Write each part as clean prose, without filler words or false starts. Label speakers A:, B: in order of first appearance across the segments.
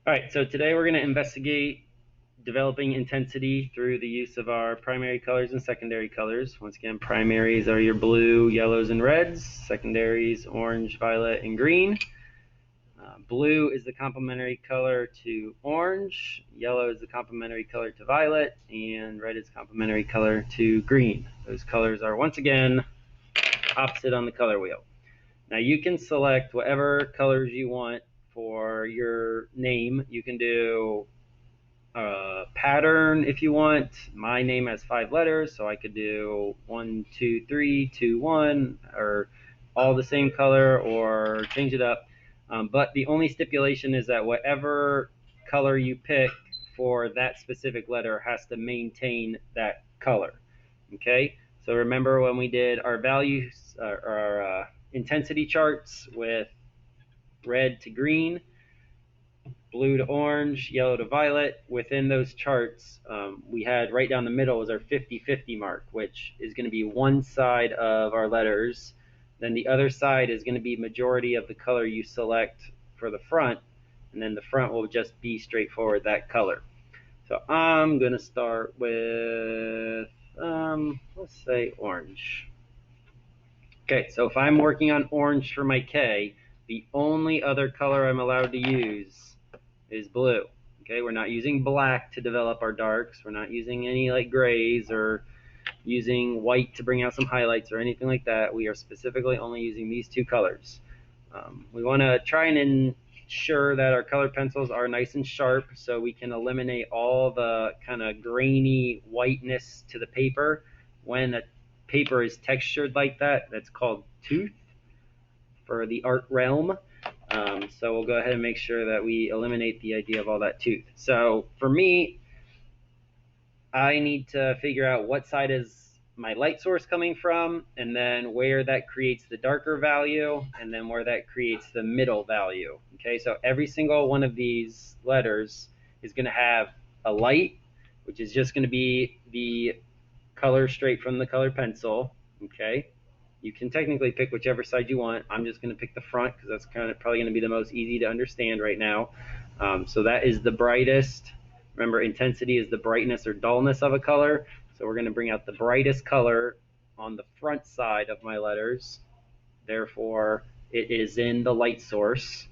A: All right, so today we're going to investigate developing intensity through the use of our primary colors and secondary colors. Once again, primaries are your blue, yellows, and reds. Secondaries, orange, violet, and green. Blue is the complementary color to orange. Yellow is the complementary color to violet. And red is complementary color to green. Those colors are, once again, opposite on the color wheel. Now you can select whatever colors you want for your name. You can do a pattern if you want. My name has 5 letters, so I could do 1, 2, 3, 2, 1, or all the same color, or change it up. But the only stipulation is that whatever color you pick for that specific letter has to maintain that color. Okay, so remember when we did our values, our intensity charts with red to green, blue to orange, yellow to violet. Within those charts, we had right down the middle was our 50-50 mark, which is going to be one side of our letters. Then the other side is going to be majority of the color you select for the front, and then the front will just be straightforward that color. So I'm going to start with, let's say orange. Okay, so if I'm working on orange for my K, the only other color I'm allowed to use is blue. Okay, we're not using black to develop our darks. We're not using any like grays or using white to bring out some highlights or anything like that. We are specifically only using these two colors. We want to try and ensure that our colored pencils are nice and sharp so we can eliminate all the kind of grainy whiteness to the paper. When a paper is textured like that, that's called tooth for the art realm. So we'll go ahead and make sure that we eliminate the idea of all that tooth. So for me, I need to figure out what side is my light source coming from, and then where that creates the darker value, and then where that creates the middle value. Okay, so every single one of these letters is going to have a light, which is just going to be the color straight from the colored pencil. Okay, you can technically pick whichever side you want. I'm just going to pick the front because that's kind of probably going to be the most easy to understand right now. So that is the brightest. Remember, intensity is the brightness or dullness of a color. So we're going to bring out the brightest color on the front side of my letters. Therefore, it is in the light source.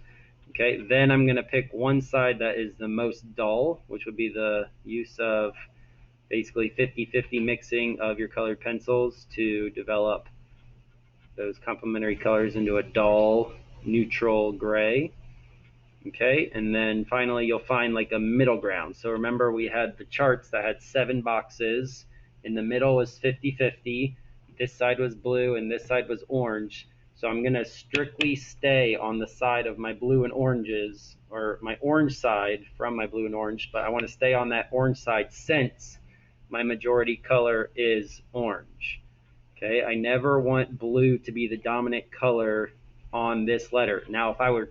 A: Okay, then I'm going to pick one side that is the most dull, which would be the use of basically 50-50 mixing of your colored pencils to develop those complementary colors into a dull, neutral gray. Okay, and then finally you'll find like a middle ground. So remember we had the charts that had 7 boxes. In the middle was 50-50. This side was blue and this side was orange. So I'm going to strictly stay on the side of my blue and oranges, or my orange side from my blue and orange, but I want to stay on that orange side since my majority color is orange. Okay, I never want blue to be the dominant color on this letter. Now, if I were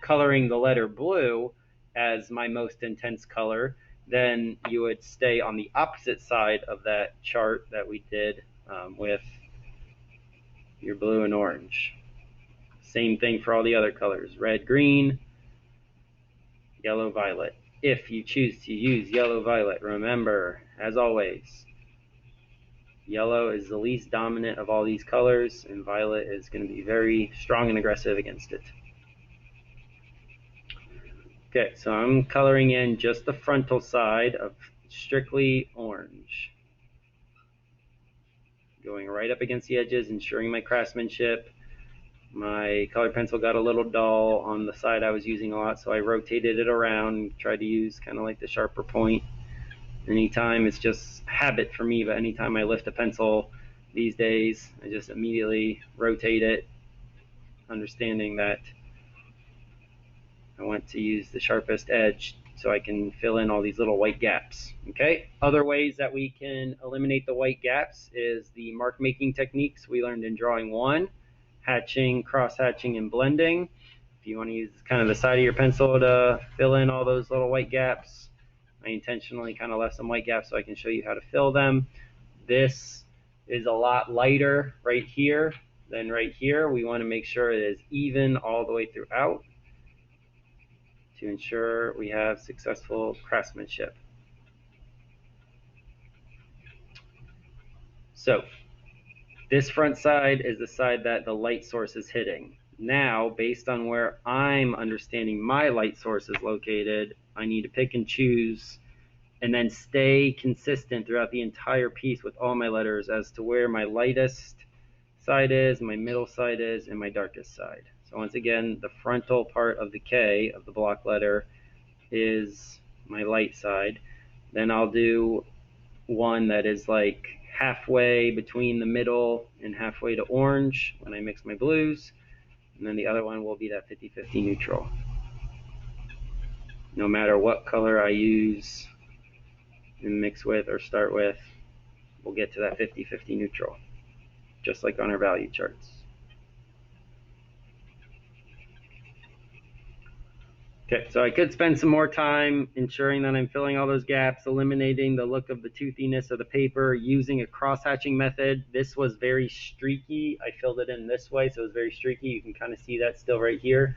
A: coloring the letter blue as my most intense color, then you would stay on the opposite side of that chart that we did with your blue and orange. Same thing for all the other colors: red, green, yellow, violet. If you choose to use yellow, violet, remember, as always, yellow is the least dominant of all these colors, and violet is going to be very strong and aggressive against it. Okay, so I'm coloring in just the frontal side of strictly orange. Going right up against the edges, ensuring my craftsmanship. My colored pencil got a little dull on the side I was using a lot, so I rotated it around, tried to use kind of like the sharper point. Anytime, it's just habit for me, but anytime I lift a pencil these days, I just immediately rotate it, understanding that I want to use the sharpest edge so I can fill in all these little white gaps. Okay. Other ways that we can eliminate the white gaps is the mark making techniques we learned in drawing 1, hatching, cross hatching, and blending. If you want to use kind of the side of your pencil to fill in all those little white gaps, I intentionally kind of left some white gaps so I can show you how to fill them. This is a lot lighter right here than right here. We want to make sure it is even all the way throughout to ensure we have successful craftsmanship. So this front side is the side that the light source is hitting. Now, based on where I'm understanding my light source is located, I need to pick and choose and then stay consistent throughout the entire piece with all my letters as to where my lightest side is, my middle side is, and my darkest side. So once again, the frontal part of the K of the block letter is my light side. Then I'll do one that is like halfway between the middle and halfway to orange when I mix my blues. And then the other one will be that 50-50 neutral. No matter what color I use and mix with or start with, we'll get to that 50-50 neutral, just like on our value charts. Okay, so I could spend some more time ensuring that I'm filling all those gaps, eliminating the look of the toothiness of the paper, using a cross-hatching method. This was very streaky. I filled it in this way, so it was very streaky. You can kind of see that still right here.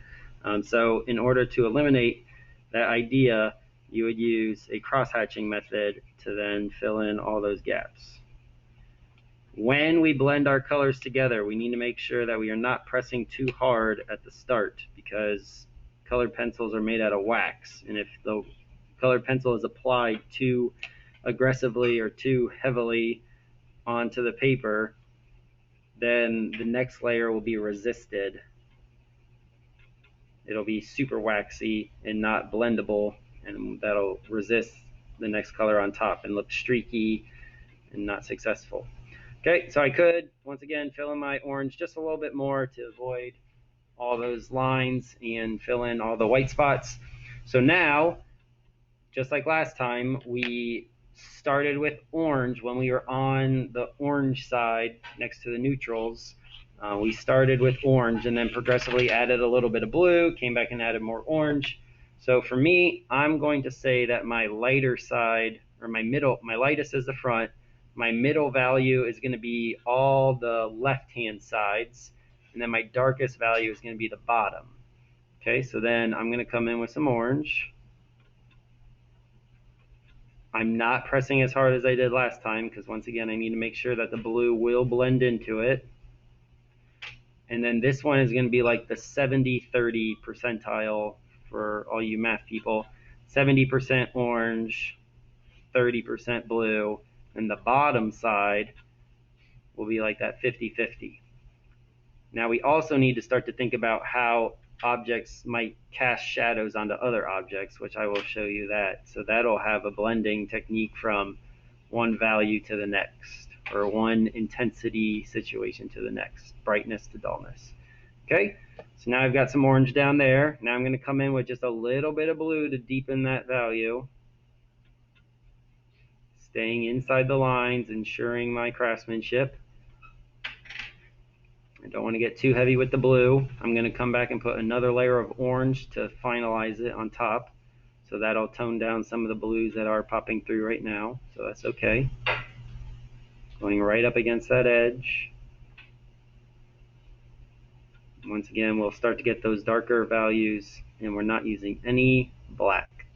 A: So in order to eliminate that idea, you would use a cross-hatching method to then fill in all those gaps. When we blend our colors together, we need to make sure that we are not pressing too hard at the start, because colored pencils are made out of wax, and if the colored pencil is applied too aggressively or too heavily onto the paper, then the next layer will be resisted. It'll be super waxy and not blendable, and that'll resist the next color on top and look streaky and not successful. Okay, so I could, once again, fill in my orange just a little bit more to avoid all those lines and fill in all the white spots. So now, just like last time, we started with orange when we were on the orange side next to the neutrals. We started with orange and then progressively added a little bit of blue, came back and added more orange. So for me, I'm going to say that my lighter side, or my lightest is the front, my middle value is going to be all the left-hand sides, and then my darkest value is going to be the bottom. Okay, so then I'm going to come in with some orange. I'm not pressing as hard as I did last time because once again I need to make sure that the blue will blend into it. And then this one is going to be like the 70-30 percentile for all you math people. 70% orange, 30% blue, and the bottom side will be like that 50-50. Now we also need to start to think about how objects might cast shadows onto other objects, which I will show you that. So that'll have a blending technique from one value to the next, or one intensity situation to the next, brightness to dullness. Okay, so now I've got some orange down there. Now I'm going to come in with just a little bit of blue to deepen that value, staying inside the lines, ensuring my craftsmanship. I don't want to get too heavy with the blue. I'm going to come back and put another layer of orange to finalize it on top. So that'll tone down some of the blues that are popping through right now. So that's okay. Going right up against that edge. Once again, we'll start to get those darker values, and we're not using any black.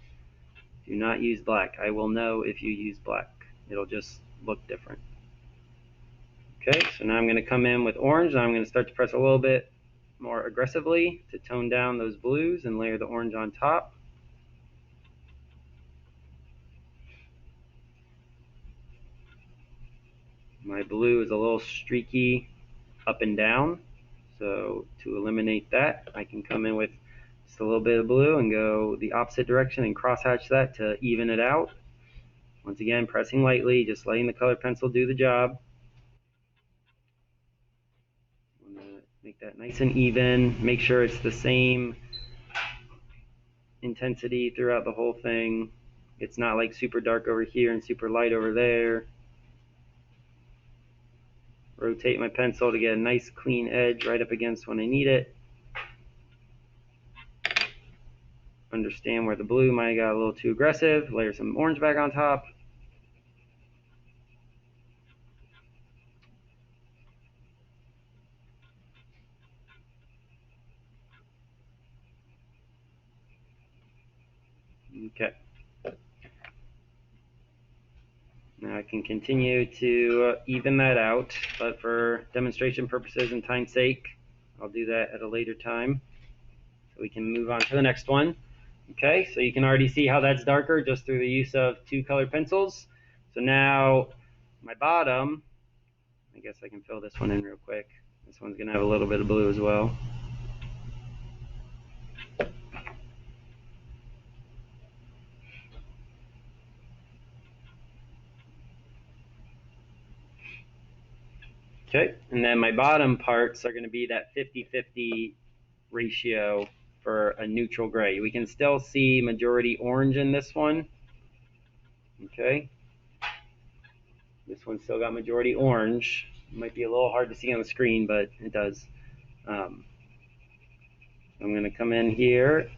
A: Do not use black. I will know if you use black. It'll just look different. Okay, so now I'm going to come in with orange, and I'm going to start to press a little bit more aggressively to tone down those blues and layer the orange on top. My blue is a little streaky up and down, so to eliminate that, I can come in with just a little bit of blue and go the opposite direction and crosshatch that to even it out. Once again, pressing lightly, just letting the colored pencil do the job. I'm going to make that nice and even, make sure it's the same intensity throughout the whole thing. It's not like super dark over here and super light over there. Rotate my pencil to get a nice clean edge right up against when I need it. Understand where the blue might have got a little too aggressive. Layer some orange back on top. Okay. Now I can continue to even that out, but for demonstration purposes and time's sake, I'll do that at a later time. So we can move on to the next one. Okay, so you can already see how that's darker just through the use of two colored pencils. So now my bottom, I guess I can fill this one in real quick. This one's gonna have a little bit of blue as well. Okay, and then my bottom parts are gonna be that 50-50 ratio for a neutral gray. We can still see majority orange in this one. Okay, this one's still got majority orange. It might be a little hard to see on the screen, but it does. I'm going to come in here,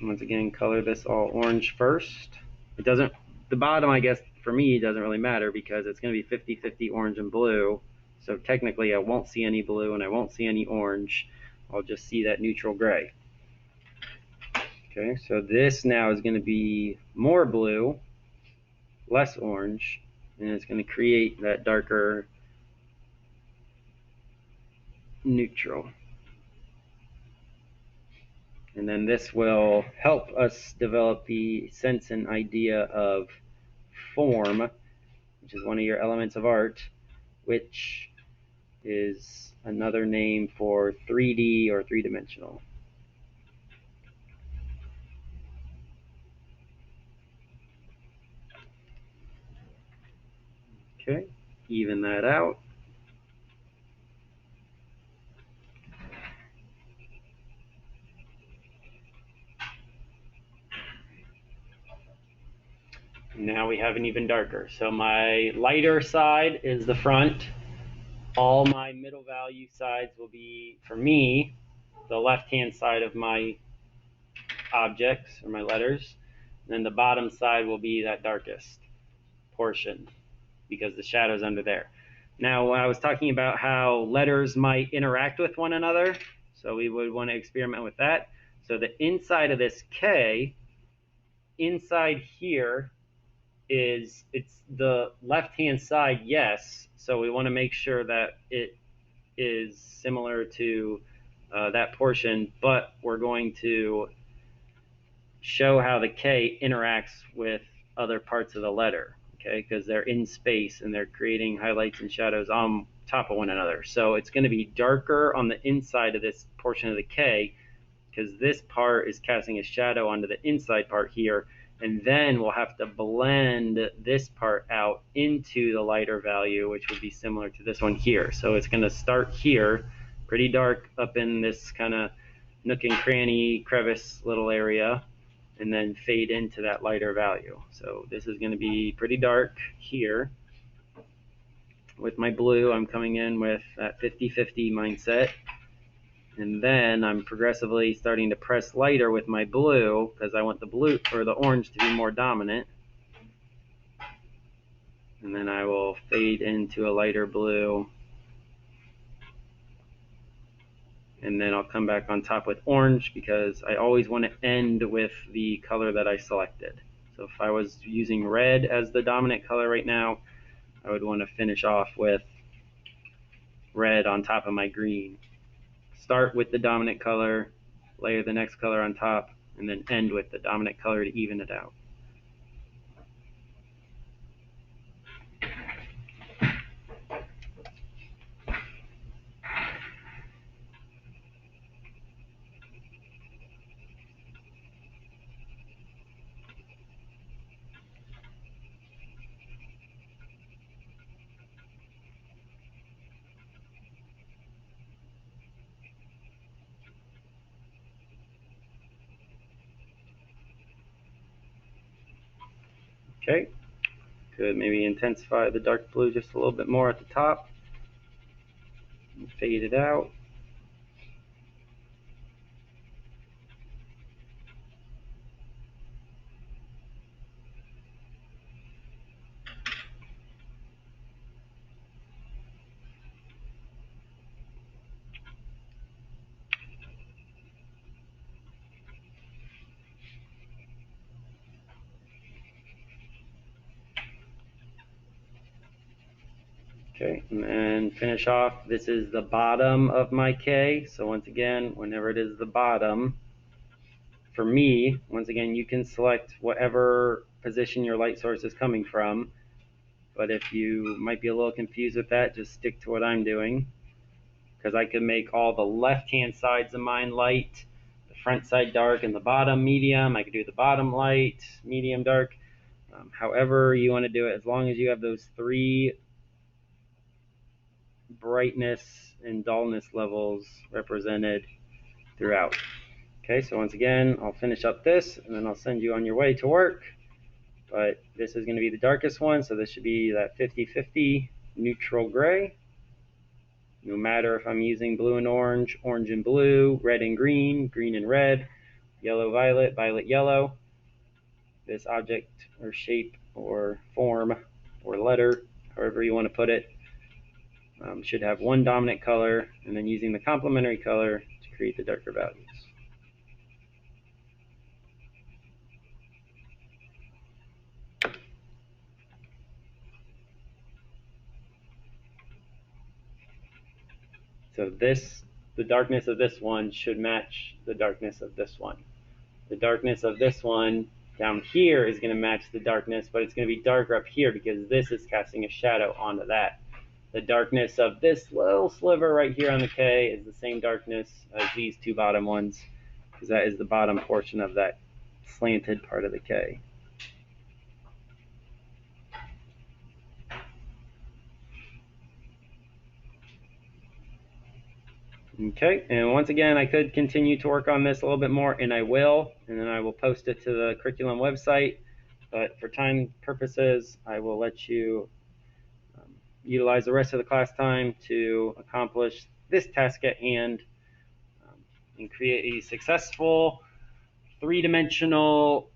A: once again, color this all orange first. It doesn't, the bottom, I guess, for me, doesn't really matter because it's going to be 50-50 orange and blue. So technically, I won't see any blue and I won't see any orange. I'll just see that neutral gray. Okay, so this now is going to be more blue, less orange, and it's going to create that darker neutral. And then this will help us develop the sense and idea of form, which is one of your elements of art, which is another name for 3D or three-dimensional. Okay, even that out. Now we have an even darker. So my lighter side is the front. All my middle value sides will be, for me, the left-hand side of my objects or my letters. And then the bottom side will be that darkest portion because the shadow's under there. Now, when I was talking about how letters might interact with one another, so we would want to experiment with that. So the inside of this K, inside here, it's the left-hand side, yes. So we want to make sure that it is similar to that portion, but we're going to show how the K interacts with other parts of the letter, okay, because they're in space and they're creating highlights and shadows on top of one another. So it's going to be darker on the inside of this portion of the K because this part is casting a shadow onto the inside part here, and then we'll have to blend this part out into the lighter value, which would be similar to this one here. So it's going to start here, pretty dark up in this kind of nook and cranny crevice little area, and then fade into that lighter value. So this is going to be pretty dark here. With my blue, I'm coming in with that 50-50 mindset. And then I'm progressively starting to press lighter with my blue because I want the blue or the orange to be more dominant. And then I will fade into a lighter blue. And then I'll come back on top with orange because I always want to end with the color that I selected. So if I was using red as the dominant color right now, I would want to finish off with red on top of my green. Start with the dominant color, layer the next color on top, and then end with the dominant color to even it out. Okay, could maybe intensify the dark blue just a little bit more at the top and fade it out. Okay, and then finish off. This is the bottom of my K. So once again, whenever it is the bottom, for me, once again, you can select whatever position your light source is coming from. But if you might be a little confused with that, just stick to what I'm doing. Because I could make all the left-hand sides of mine light, the front side dark, and the bottom medium. I could do the bottom light, medium, dark. However you want to do it, as long as you have those 3 brightness and dullness levels represented throughout. Okay, so once again, I'll finish up this, and then I'll send you on your way to work. But this is going to be the darkest one, so this should be that 50-50 neutral gray. No matter if I'm using blue and orange, orange and blue, red and green, green and red, yellow, violet, violet, yellow. This object or shape or form or letter, however you want to put it, should have one dominant color, and then using the complementary color to create the darker values. So the darkness of this one should match the darkness of this one. The darkness of this one down here is going to match the darkness, but it's going to be darker up here because this is casting a shadow onto that. The darkness of this little sliver right here on the K is the same darkness as these 2 bottom ones, because that is the bottom portion of that slanted part of the K. Okay, and once again, I could continue to work on this a little bit more, and I will, and then I will post it to the curriculum website. But for time purposes, I will let you utilize the rest of the class time to accomplish this task at hand and create a successful 3-dimensional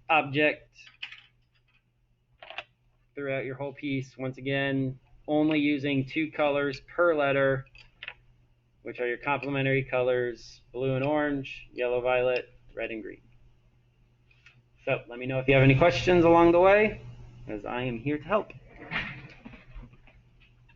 A: object throughout your whole piece. Once again, only using 2 colors per letter, which are your complementary colors, blue and orange, yellow, violet, red and green. So let me know if you have any questions along the way, as I am here to help.